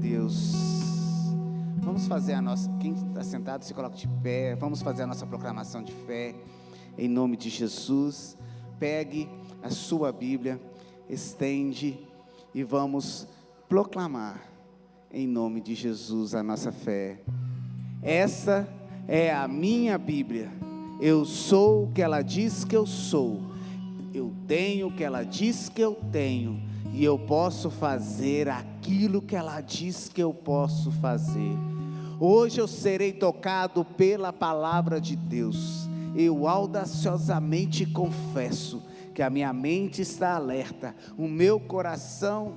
Deus. Vamos fazer a nossa, quem está sentado se coloca de pé, vamos fazer a nossa proclamação de fé, em nome de Jesus. Pegue a sua Bíblia, estende e vamos proclamar, em nome de Jesus, a nossa fé. Essa é a minha Bíblia, eu sou o que ela diz que eu sou, eu tenho o que ela diz que eu tenho, e eu posso fazer aquilo que ela diz que eu posso fazer. Hoje eu serei tocado pela palavra de Deus. Eu audaciosamente confesso que a minha mente está alerta, o meu coração,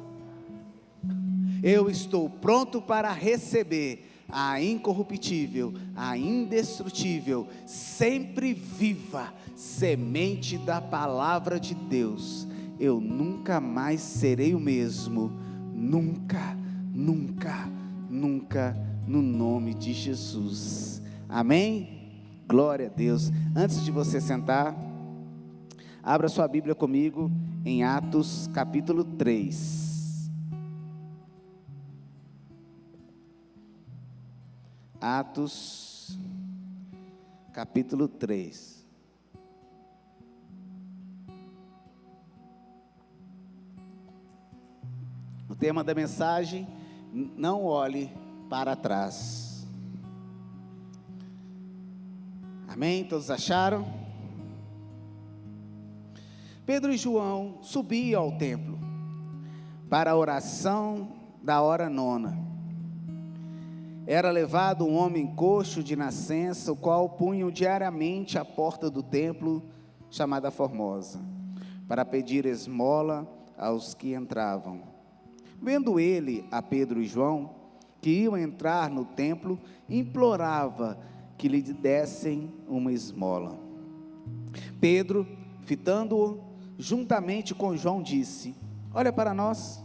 eu estou pronto para receber a incorruptível, a indestrutível, sempre viva semente da palavra de Deus. Eu nunca mais serei o mesmo, nunca, nunca, nunca, no nome de Jesus, amém? Glória a Deus. Antes de você sentar, abra sua Bíblia comigo em Atos capítulo 3. Atos capítulo 3. O tema da mensagem: não olhe para trás. Amém? Todos acharam? Pedro e João subiam ao templo para a oração da hora nona. Era levado um homem coxo de nascença, o qual punham diariamente à porta do templo, chamada Formosa, para pedir esmola aos que entravam. Vendo ele a Pedro e João, que iam entrar no templo, implorava que lhe dessem uma esmola. Pedro, fitando-o juntamente com João, disse: olha para nós.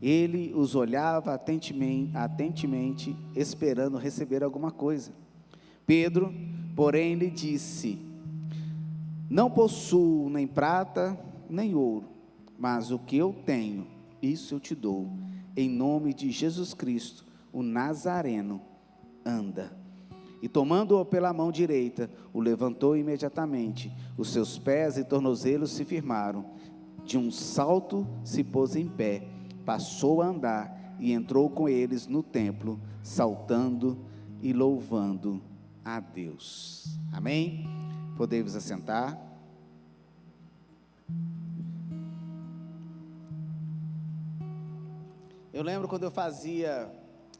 Ele os olhava atentamente, esperando receber alguma coisa. Pedro, porém, lhe disse: não possuo nem prata, nem ouro, mas o que eu tenho, isso eu te dou. Em nome de Jesus Cristo, o Nazareno, anda. E tomando-o pela mão direita, o levantou imediatamente. Os seus pés e tornozelos se firmaram. De um salto se pôs em pé, passou a andar e entrou com eles no templo, saltando e louvando a Deus. Amém? Podemos assentar. Eu lembro quando eu fazia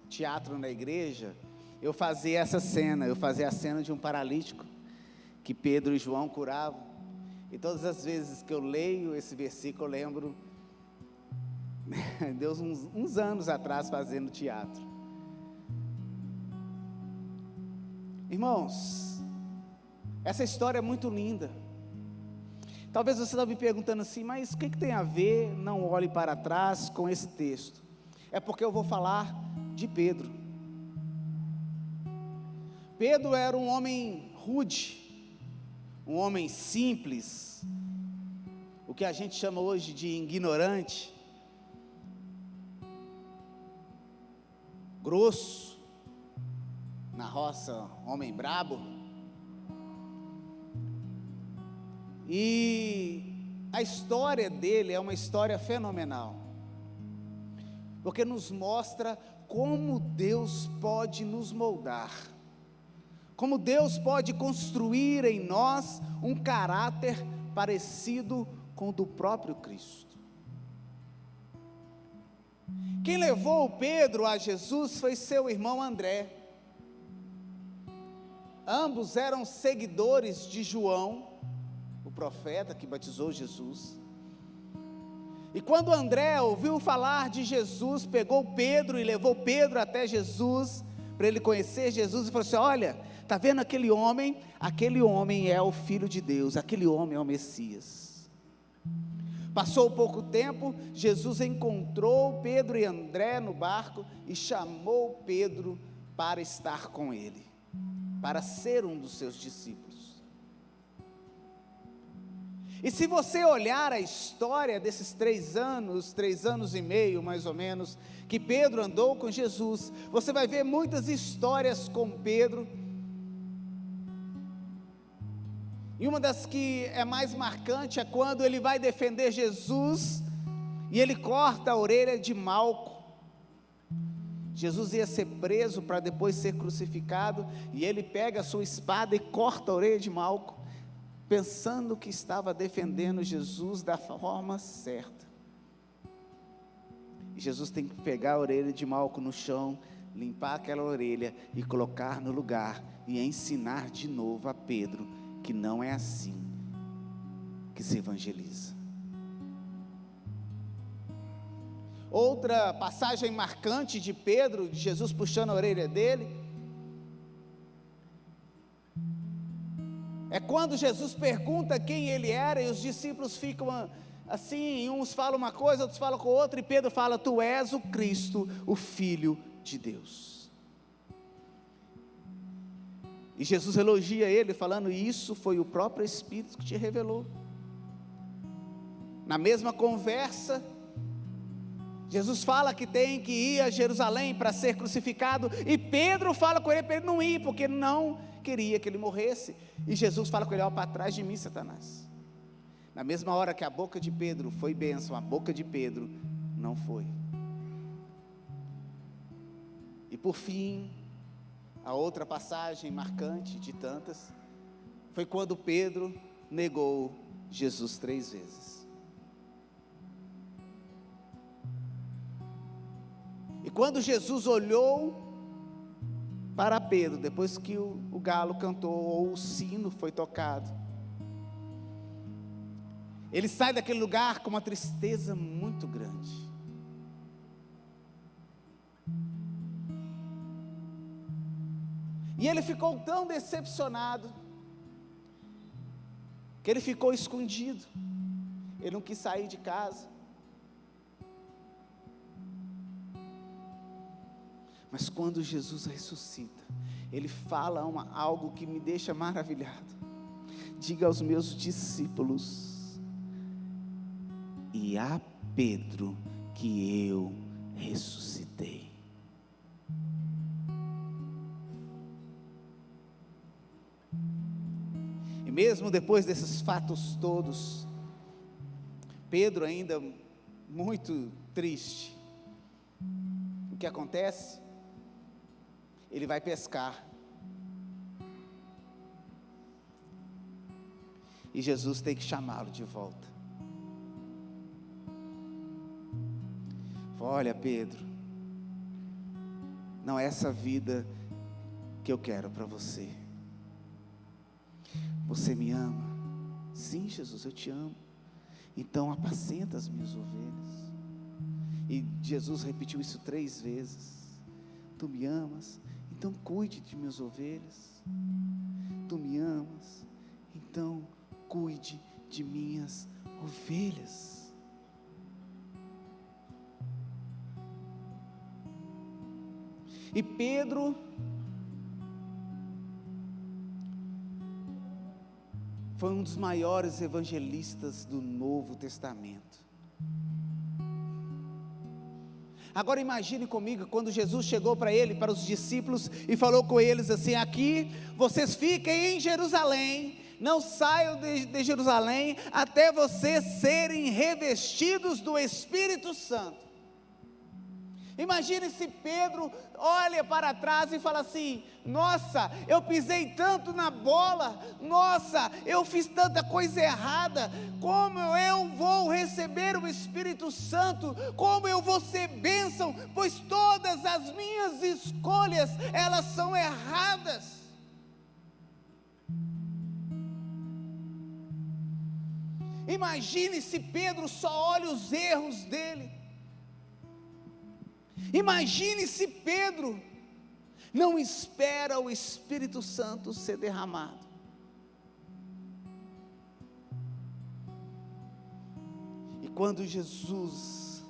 teatro na igreja, eu fazia essa cena, eu fazia a cena de um paralítico, que Pedro e João curavam, e todas as vezes que eu leio esse versículo, eu lembro, Deus uns anos atrás fazendo teatro. Irmãos, essa história é muito linda. Talvez você está me perguntando assim, mas o que tem a ver, não olhe para trás, com esse texto? É porque eu vou falar de Pedro. Pedro era um homem rude, um homem simples, o que a gente chama hoje de ignorante, grosso, na roça, homem brabo. E a história dele é uma história fenomenal, porque nos mostra como Deus pode nos moldar, como Deus pode construir em nós um caráter parecido com o do próprio Cristo. Quem levou Pedro a Jesus foi seu irmão André. Ambos eram seguidores de João, o profeta que batizou Jesus. E quando André ouviu falar de Jesus, pegou Pedro e levou Pedro até Jesus, para ele conhecer Jesus, e falou assim: olha, está vendo aquele homem? Aquele homem é o Filho de Deus, aquele homem é o Messias. Passou pouco tempo, Jesus encontrou Pedro e André no barco, e chamou Pedro para estar com ele, para ser um dos seus discípulos. E se você olhar a história desses 3 anos e meio mais ou menos, que Pedro andou com Jesus, você vai ver muitas histórias com Pedro, e uma das que é mais marcante é quando ele vai defender Jesus, e ele corta a orelha de Malco. Jesus ia ser preso para depois ser crucificado, e ele pega a sua espada e corta a orelha de Malco, pensando que estava defendendo Jesus da forma certa. E Jesus tem que pegar a orelha de Malco no chão, limpar aquela orelha e colocar no lugar, e ensinar de novo a Pedro que não é assim que se evangeliza. Outra passagem marcante de Pedro, de Jesus puxando a orelha dele, é quando Jesus pergunta quem ele era, e os discípulos ficam assim, uns falam uma coisa, outros falam com outra, e Pedro fala: tu és o Cristo, o Filho de Deus. E Jesus elogia ele, falando: isso foi o próprio Espírito que te revelou. Na mesma conversa, Jesus fala que tem que ir a Jerusalém para ser crucificado, e Pedro fala com ele para ele não ir, porque não queria que ele morresse. E Jesus fala com ele: ó, para trás de mim, Satanás. Na mesma hora que a boca de Pedro foi bênção, a boca de Pedro não foi. E por fim, a outra passagem marcante de tantas, foi quando Pedro negou Jesus 3 vezes. E quando Jesus olhou para Pedro, depois que o galo cantou, ou o sino foi tocado, ele sai daquele lugar com uma tristeza muito grande. E ele ficou tão decepcionado, que ele ficou escondido, ele não quis sair de casa. Mas quando Jesus ressuscita, ele fala algo que me deixa maravilhado: diga aos meus discípulos e a Pedro que eu ressuscitei. E mesmo depois desses fatos todos, Pedro ainda muito triste, o que acontece? Ele vai pescar, e Jesus tem que chamá-lo de volta. Olha, Pedro, não é essa vida que eu quero para você. Você me ama? Sim, Jesus, eu te amo. Então apacenta as minhas ovelhas. E Jesus repetiu isso 3 vezes. Tu me amas? Então cuide de minhas ovelhas. Tu me amas? Então cuide de minhas ovelhas. E Pedro foi um dos maiores evangelistas do Novo Testamento. Agora imagine comigo, quando Jesus chegou para ele, para os discípulos, e falou com eles assim: aqui, vocês fiquem em Jerusalém, não saiam de Jerusalém, até vocês serem revestidos do Espírito Santo. Imagine se Pedro olha para trás e fala assim: nossa, eu pisei tanto na bola, nossa, eu fiz tanta coisa errada, como eu vou receber o Espírito Santo, como eu vou ser bênção, pois todas as minhas escolhas, elas são erradas. Imagine se Pedro só olha os erros dele. Imagine se Pedro não espera o Espírito Santo ser derramado. E quando Jesus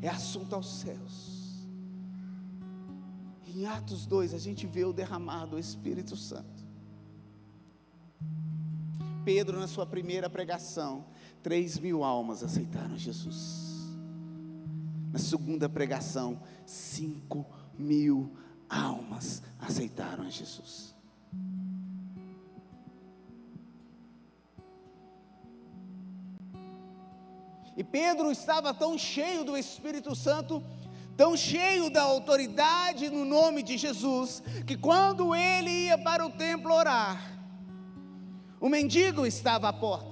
é assunto aos céus, em Atos 2 a gente vê o derramar do Espírito Santo. Pedro, na sua primeira pregação, 3.000 almas aceitaram Jesus. Na segunda pregação, 5.000 almas aceitaram Jesus. E Pedro estava tão cheio do Espírito Santo, tão cheio da autoridade no nome de Jesus, que quando ele ia para o templo orar, o mendigo estava à porta.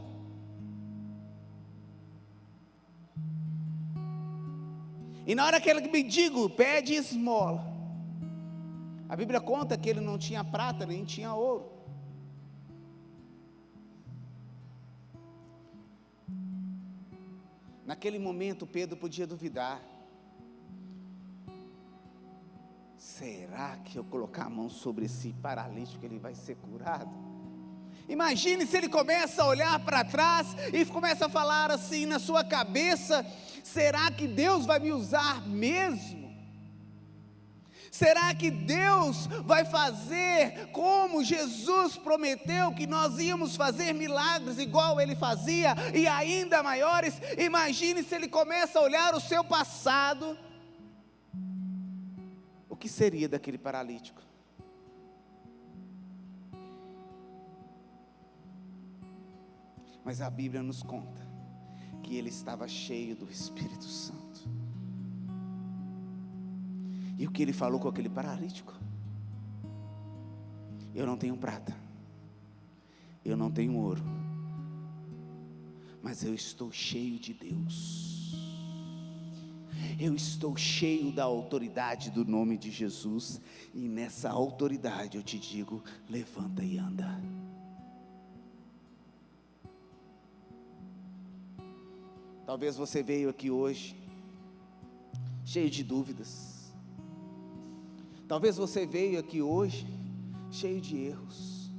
E na hora que aquele mendigo pede esmola, a Bíblia conta que ele não tinha prata, nem tinha ouro. Naquele momento Pedro podia duvidar: será que eu colocar a mão sobre esse paralítico ele vai ser curado? Imagine se ele começa a olhar para trás e começa a falar assim na sua cabeça: será que Deus vai me usar mesmo? Será que Deus vai fazer como Jesus prometeu que nós íamos fazer milagres igual Ele fazia e ainda maiores? Imagine se ele começa a olhar o seu passado. O que seria daquele paralítico? Mas a Bíblia nos conta que ele estava cheio do Espírito Santo. E o que ele falou com aquele paralítico? Eu não tenho prata, eu não tenho ouro, mas eu estou cheio de Deus. Eu estou cheio da autoridade do nome de Jesus. E nessa autoridade eu te digo: levanta e anda. Talvez você veio aqui hoje cheio de dúvidas. Talvez você veio aqui hoje cheio de erros.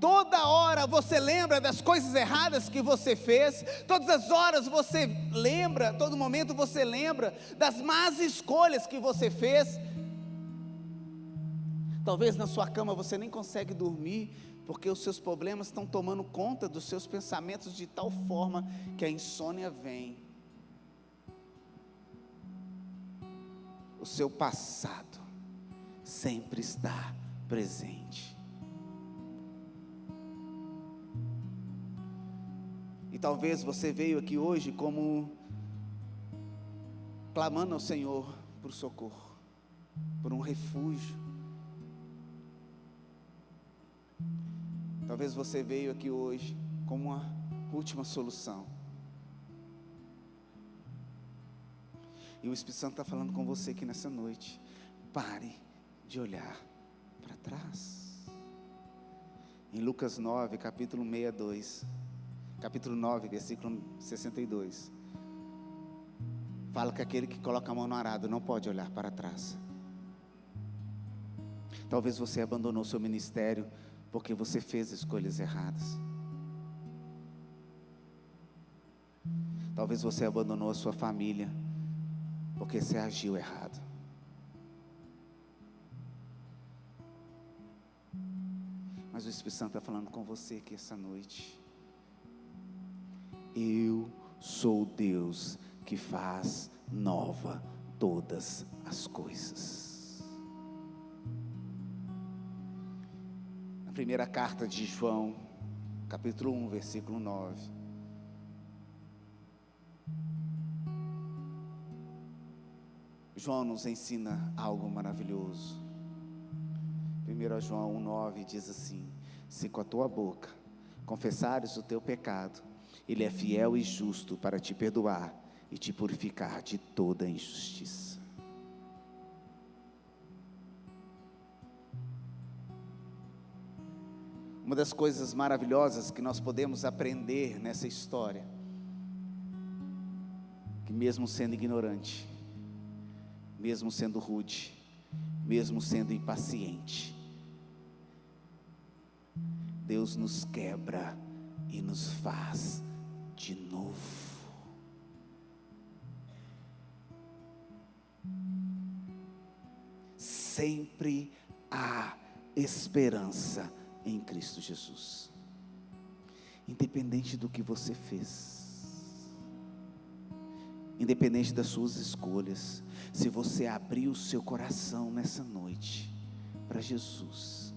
Toda hora você lembra das coisas erradas que você fez. Todas as horas você lembra, todo momento você lembra das más escolhas que você fez. Talvez na sua cama você nem consegue dormir, porque os seus problemas estão tomando conta dos seus pensamentos de tal forma que a insônia vem. O seu passado sempre está presente. E talvez você veio aqui hoje como clamando ao Senhor por socorro, por um refúgio. Talvez você veio aqui hoje como uma última solução. E o Espírito Santo está falando com você aqui nessa noite: pare de olhar para trás. Em Lucas 9, capítulo 62, capítulo 9, versículo 62, fala que aquele que coloca a mão no arado não pode olhar para trás. Talvez você abandonou seu ministério porque você fez escolhas erradas. Talvez você abandonou a sua família porque você agiu errado. Mas o Espírito Santo está falando com você aqui essa noite: eu sou Deus que faz nova todas as coisas. Na primeira carta de João, capítulo 1, versículo 9, João nos ensina algo maravilhoso. 1 João 1,9 diz assim: se com a tua boca confessares o teu pecado, Ele é fiel e justo para te perdoar e te purificar de toda injustiça. Uma das coisas maravilhosas que nós podemos aprender nessa história, que mesmo sendo ignorante, mesmo sendo rude, mesmo sendo impaciente, Deus nos quebra e nos faz de novo. Sempre há esperança em Cristo Jesus. independente do que você fez, independente das suas escolhas, se você abrir o seu coração nessa noite para Jesus,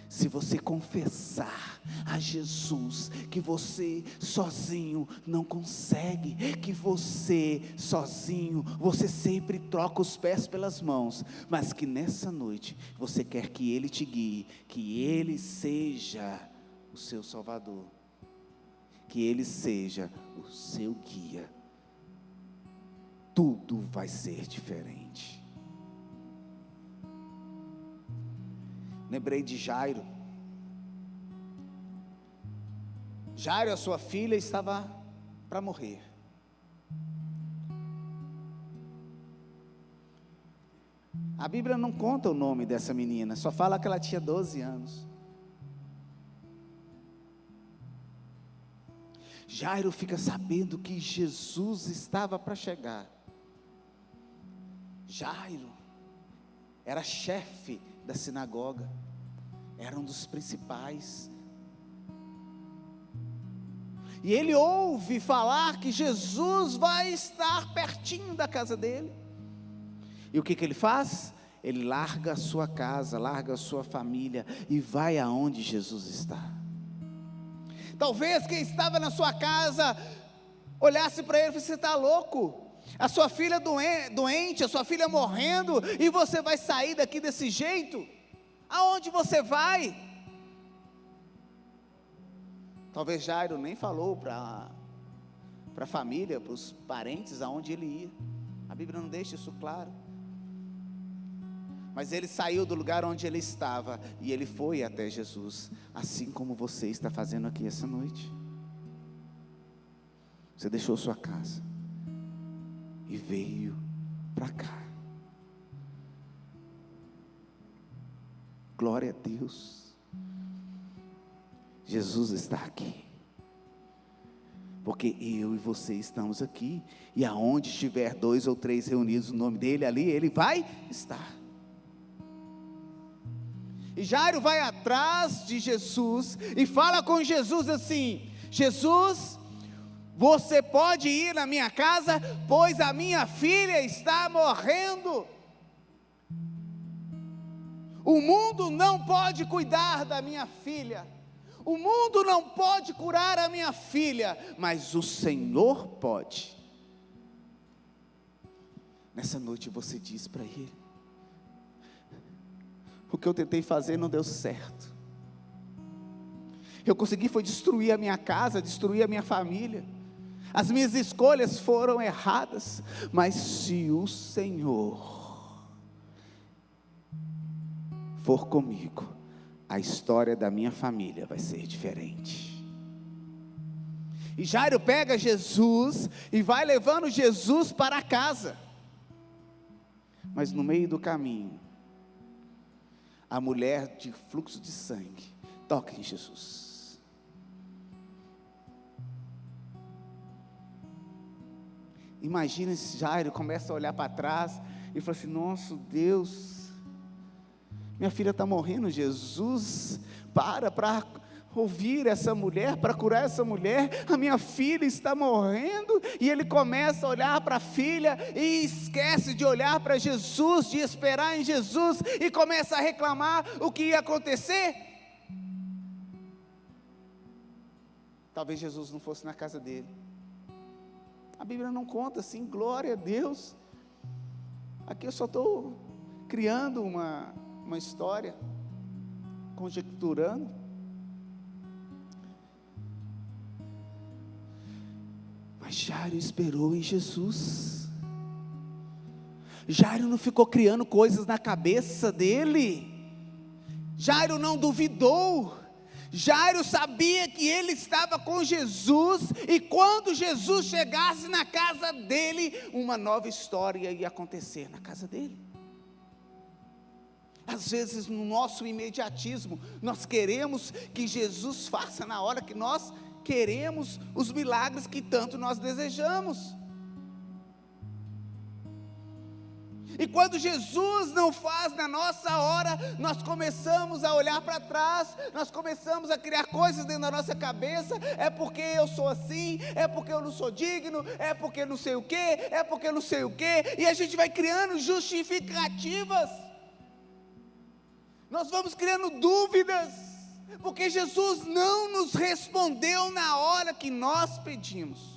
se você confessar a Jesus que você sozinho não consegue, que você sozinho, você sempre troca os pés pelas mãos, mas que nessa noite você quer que Ele te guie, que Ele seja o seu Salvador, que Ele seja o seu guia, tudo vai ser diferente. Lembrei de Jairo. Jairo, a sua filha, estava para morrer. A Bíblia não conta o nome dessa menina, só fala que ela tinha 12 anos. Jairo fica sabendo que Jesus estava para chegar. Jairo era chefe da sinagoga, era um dos principais, e ele ouve falar que Jesus vai estar pertinho da casa dele, e o que ele faz? Ele larga a sua casa, larga a sua família, e vai aonde Jesus está. Talvez quem estava na sua casa, olhasse para ele e falasse: você está louco? A sua filha doente, a sua filha morrendo, e você vai sair daqui desse jeito? Aonde você vai? Talvez Jairo nem falou para a família, para os parentes, aonde ele ia. A Bíblia não deixa isso claro. Mas ele saiu do lugar onde ele estava, e ele foi até Jesus, assim como você está fazendo aqui essa noite. Você deixou sua casa e veio para cá. Glória a Deus. Jesus está aqui, porque eu e você estamos aqui, e aonde estiver 2 ou 3 reunidos no nome dele, ali ele vai estar. E Jairo vai atrás de Jesus e fala com Jesus assim: Jesus, você pode ir na minha casa, pois a minha filha está morrendo. O mundo não pode cuidar da minha filha, o mundo não pode curar a minha filha, mas o Senhor pode. Nessa noite você diz para ele: o que eu tentei fazer não deu certo, eu consegui foi destruir a minha casa, destruir a minha família, as minhas escolhas foram erradas, mas se o Senhor for comigo, a história da minha família vai ser diferente. E Jairo pega Jesus e vai levando Jesus para casa, mas no meio do caminho, a mulher de fluxo de sangue toca em Jesus. Imagina se Jairo começa a olhar para trás e fala assim: nossa Deus, minha filha está morrendo. Jesus para ouvir essa mulher, para curar essa mulher. A minha filha está morrendo. E ele começa a olhar para a filha e esquece de olhar para Jesus, de esperar em Jesus, e começa a reclamar o que ia acontecer. Talvez Jesus não fosse na casa dele. A Bíblia não conta assim, glória a Deus. Aqui eu só estou criando uma história, conjecturando. Mas Jairo esperou em Jesus. Jairo não ficou criando coisas na cabeça dele. Jairo não duvidou. Jairo sabia que ele estava com Jesus, e quando Jesus chegasse na casa dele, uma nova história ia acontecer na casa dele. Às vezes no nosso imediatismo, nós queremos que Jesus faça na hora que nós queremos os milagres que tanto nós desejamos. E quando Jesus não faz na nossa hora, nós começamos a olhar para trás, nós começamos a criar coisas dentro da nossa cabeça. É porque eu sou assim, é porque eu não sou digno, é porque não sei o que, é porque não sei o que, e a gente vai criando justificativas, nós vamos criando dúvidas, porque Jesus não nos respondeu na hora que nós pedimos.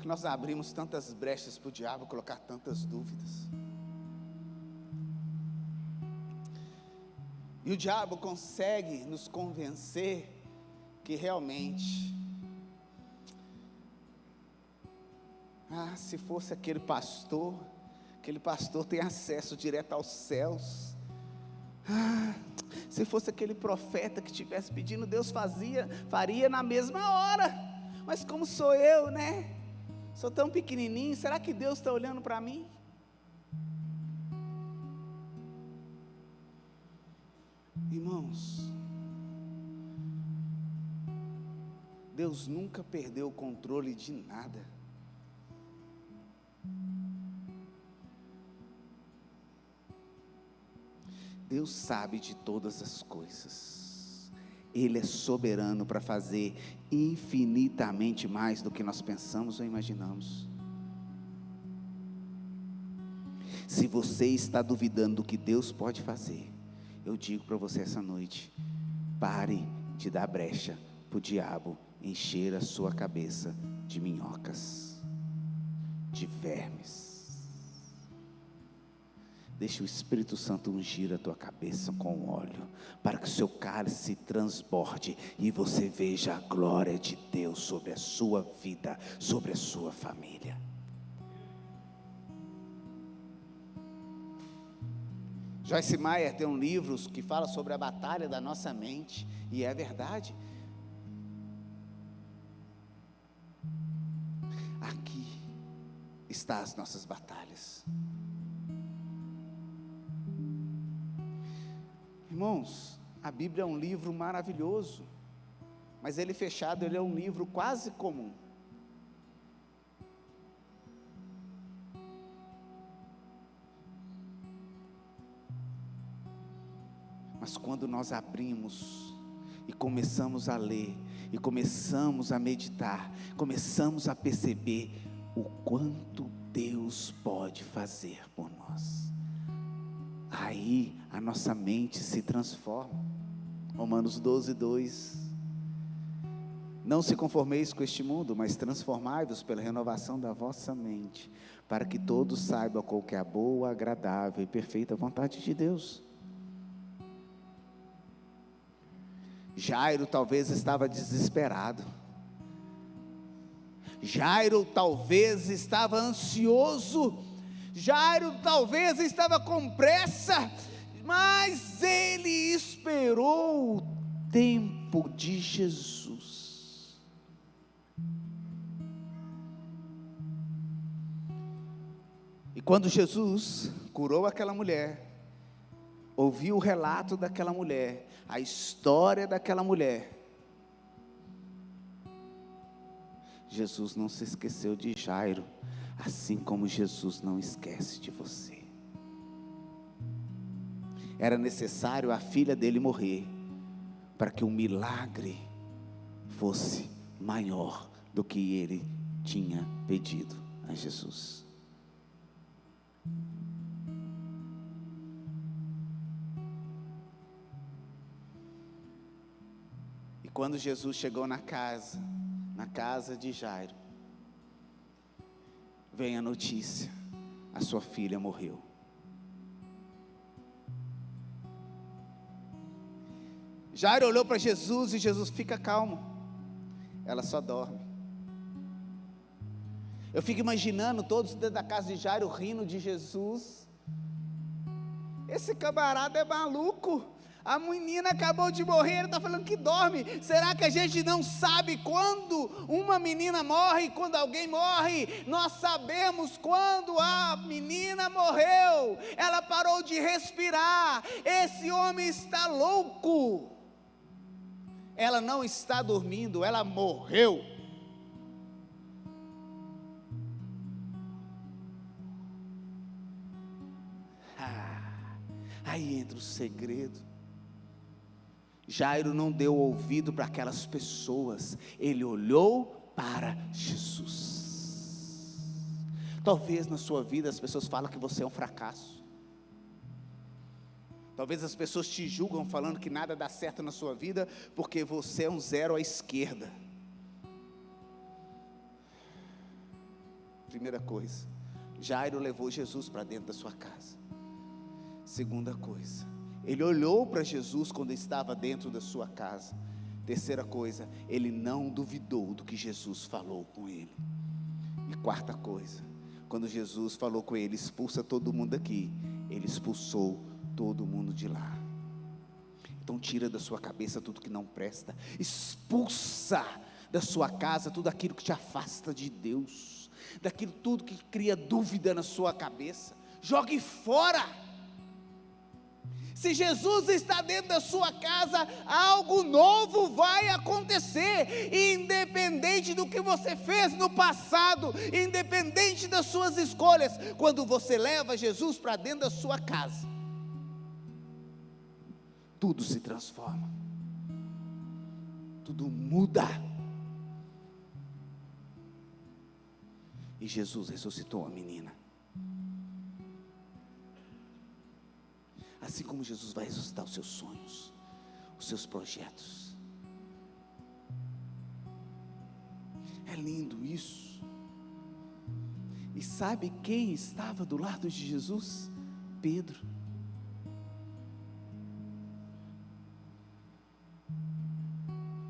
Nós abrimos tantas brechas para o diabo colocar tantas dúvidas. E o diabo consegue nos convencer que realmente, se fosse aquele pastor tem acesso direto aos céus. Se fosse aquele profeta que estivesse pedindo, Deus faria na mesma hora. Mas como sou eu, né? Sou tão pequenininho, será que Deus está olhando para mim? Irmãos, Deus nunca perdeu o controle de nada. Deus sabe de todas as coisas. Ele é soberano para fazer infinitamente mais do que nós pensamos ou imaginamos. Se você está duvidando do que Deus pode fazer, eu digo para você essa noite: pare de dar brecha para o diabo encher a sua cabeça de minhocas, de vermes. Deixa o Espírito Santo ungir a tua cabeça com óleo, para que o seu cálice transborde e você veja a glória de Deus sobre a sua vida, sobre a sua família. Joyce Meyer tem um livro que fala sobre a batalha da nossa mente, e é verdade. Aqui estão as nossas batalhas. Irmãos, a Bíblia é um livro maravilhoso, mas ele fechado, ele é um livro quase comum. Mas quando nós abrimos e começamos a ler, e começamos a meditar, começamos a perceber o quanto Deus pode fazer por nós, aí a nossa mente se transforma. Romanos 12:2. Não se conformeis com este mundo, mas transformai-vos pela renovação da vossa mente, para que todos saibam qual que é a boa, agradável e perfeita vontade de Deus. Jairo talvez estava desesperado. Jairo talvez estava ansioso. Jairo talvez estava com pressa, mas ele esperou o tempo de Jesus. E quando Jesus curou aquela mulher, ouviu o relato daquela mulher, a história daquela mulher, Jesus não se esqueceu de Jairo, assim como Jesus não esquece de você. Era necessário a filha dele morrer, para que o milagre fosse maior do que ele tinha pedido a Jesus. E quando Jesus chegou na casa de Jairo, vem a notícia: a sua filha morreu. Jairo olhou para Jesus e Jesus: fica calmo, ela só dorme. Eu fico imaginando todos dentro da casa de Jairo rindo de Jesus. Esse camarada é maluco. A menina acabou de morrer, ele está falando que dorme. Será que a gente não sabe quando uma menina morre, quando alguém morre? Nós sabemos quando a menina morreu, ela parou de respirar. Esse homem está louco. Ela não está dormindo, ela morreu. Aí entra o segredo. Jairo não deu ouvido para aquelas pessoas, ele olhou para Jesus. Talvez na sua vida as pessoas falam que você é um fracasso. Talvez as pessoas te julgam falando que nada dá certo na sua vida, porque você é um zero à esquerda. Primeira coisa, Jairo levou Jesus para dentro da sua casa. Segunda coisa, ele olhou para Jesus quando estava dentro da sua casa. Terceira coisa, ele não duvidou do que Jesus falou com ele. E quarta coisa, quando Jesus falou com ele, expulsa todo mundo aqui, ele expulsou todo mundo de lá. Então tira da sua cabeça tudo que não presta, expulsa da sua casa tudo aquilo que te afasta de Deus, daquilo tudo que cria dúvida na sua cabeça, jogue fora. Se Jesus está dentro da sua casa, algo novo vai acontecer, independente do que você fez no passado, independente das suas escolhas. Quando você leva Jesus para dentro da sua casa, tudo se transforma, tudo muda. E Jesus ressuscitou a menina. Assim como Jesus vai ressuscitar os seus sonhos, os seus projetos. É lindo isso. E sabe quem estava do lado de Jesus? Pedro.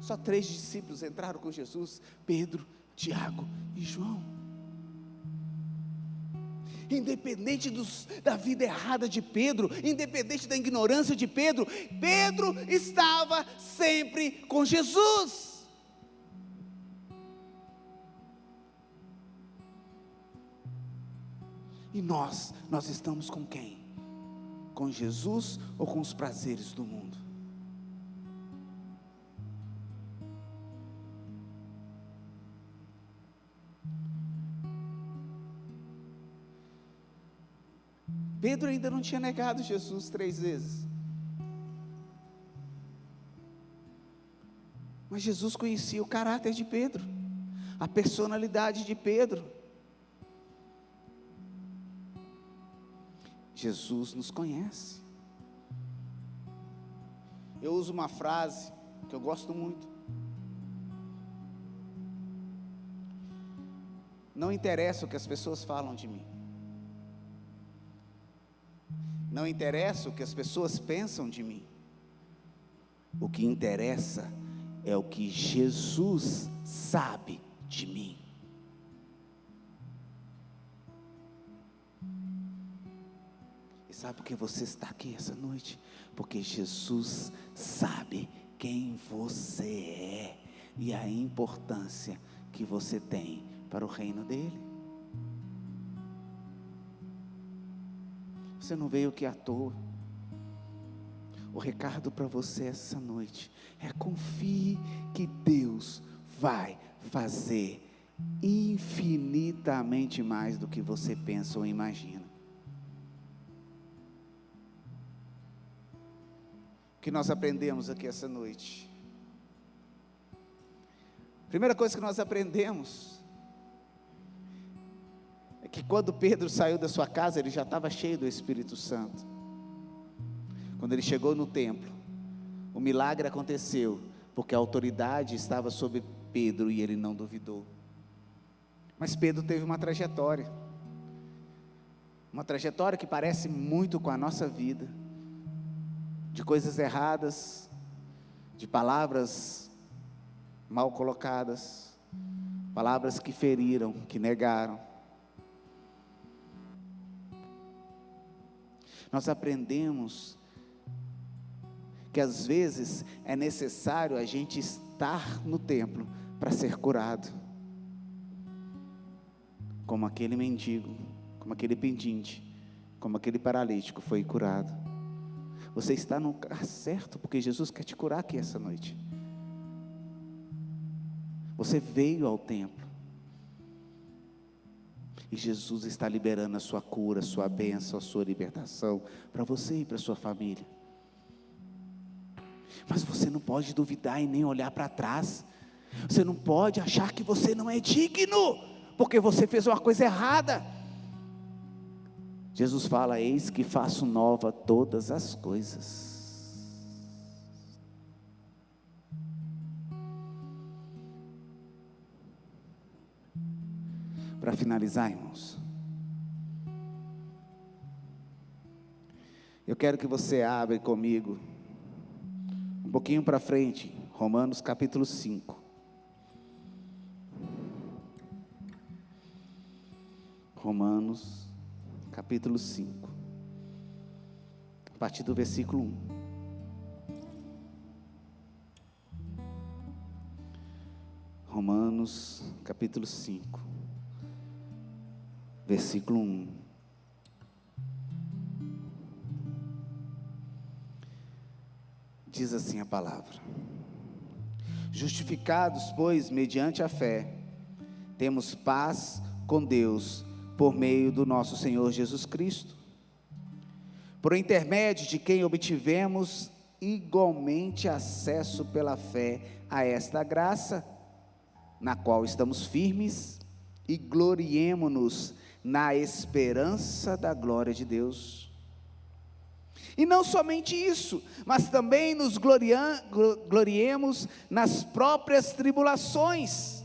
Só 3 discípulos entraram com Jesus: Pedro, Tiago e João. Independente da vida errada de Pedro, independente da ignorância de Pedro, Pedro estava sempre com Jesus. E nós estamos com quem? Com Jesus ou com os prazeres do mundo? Pedro ainda não tinha negado Jesus 3 vezes. Mas Jesus conhecia o caráter de Pedro, a personalidade de Pedro. Jesus nos conhece. Eu uso uma frase que eu gosto muito. Não interessa o que as pessoas falam de mim. Não interessa o que as pessoas pensam de mim. O que interessa é o que Jesus sabe de mim. E sabe por que você está aqui essa noite? Porque Jesus sabe quem você é e a importância que você tem para o reino dele. Você não veio aqui à toa. O recado para você essa noite é: confie que Deus vai fazer infinitamente mais do que você pensa ou imagina. O que nós aprendemos aqui essa noite? Primeira coisa que nós aprendemos é que quando Pedro saiu da sua casa, ele já estava cheio do Espírito Santo. Quando ele chegou no templo, o milagre aconteceu, porque a autoridade estava sobre Pedro e ele não duvidou. Mas Pedro teve uma trajetória que parece muito com a nossa vida, de coisas erradas, de palavras mal colocadas, palavras que feriram, que negaram. Nós aprendemos que às vezes é necessário a gente estar no templo para ser curado, como aquele mendigo, como aquele pedinte, como aquele paralítico foi curado. Você está no lugar certo, porque Jesus quer te curar aqui essa noite. Você veio ao templo, e Jesus está liberando a sua cura, a sua bênção, a sua libertação, para você e para a sua família. Mas você não pode duvidar e nem olhar para trás. Você não pode achar que você não é digno, porque você fez uma coisa errada. Jesus fala: eis que faço nova todas as coisas. Para finalizar, irmãos, eu quero que você abra comigo um pouquinho para frente, Romanos capítulo 5. Romanos capítulo 5, a partir do versículo 1. Romanos capítulo 5, versículo 1. Diz assim a palavra: justificados, pois, mediante a fé, temos paz com Deus, por meio do nosso Senhor Jesus Cristo, por intermédio de quem obtivemos igualmente acesso pela fé a esta graça, na qual estamos firmes e gloriemo-nos na esperança da glória de Deus. E não somente isso, mas também nos gloriemos nas próprias tribulações,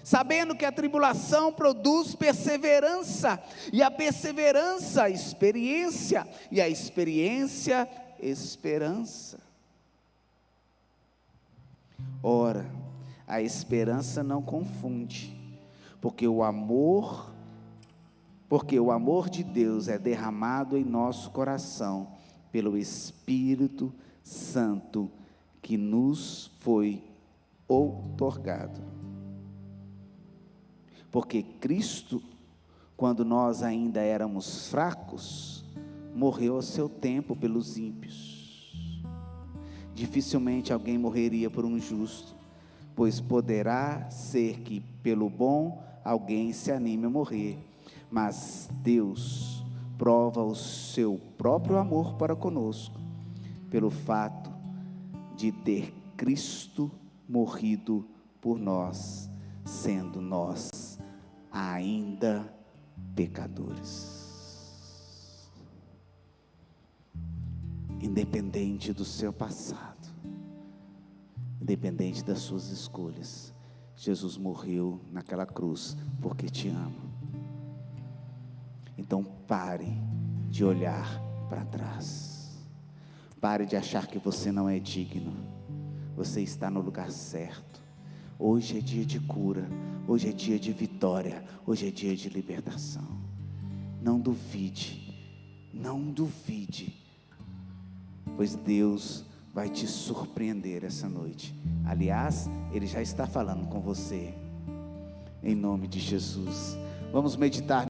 sabendo que a tribulação produz perseverança, e a perseverança, experiência, e a experiência, esperança. Ora, a esperança não confunde, porque o amor de Deus é derramado em nosso coração, pelo Espírito Santo, que nos foi outorgado. Porque Cristo, quando nós ainda éramos fracos, morreu a seu tempo pelos ímpios. Dificilmente alguém morreria por um justo, pois poderá ser que pelo bom alguém se anime a morrer. Mas Deus prova o seu próprio amor para conosco, pelo fato de ter Cristo morrido por nós, sendo nós ainda pecadores. Independente do seu passado, independente das suas escolhas, Jesus morreu naquela cruz porque te ama. Então pare de olhar para trás, pare de achar que você não é digno. Você está no lugar certo. Hoje é dia de cura, hoje é dia de vitória, hoje é dia de libertação. Não duvide, pois Deus vai te surpreender essa noite. Aliás, Ele já está falando com você, em nome de Jesus. Vamos meditar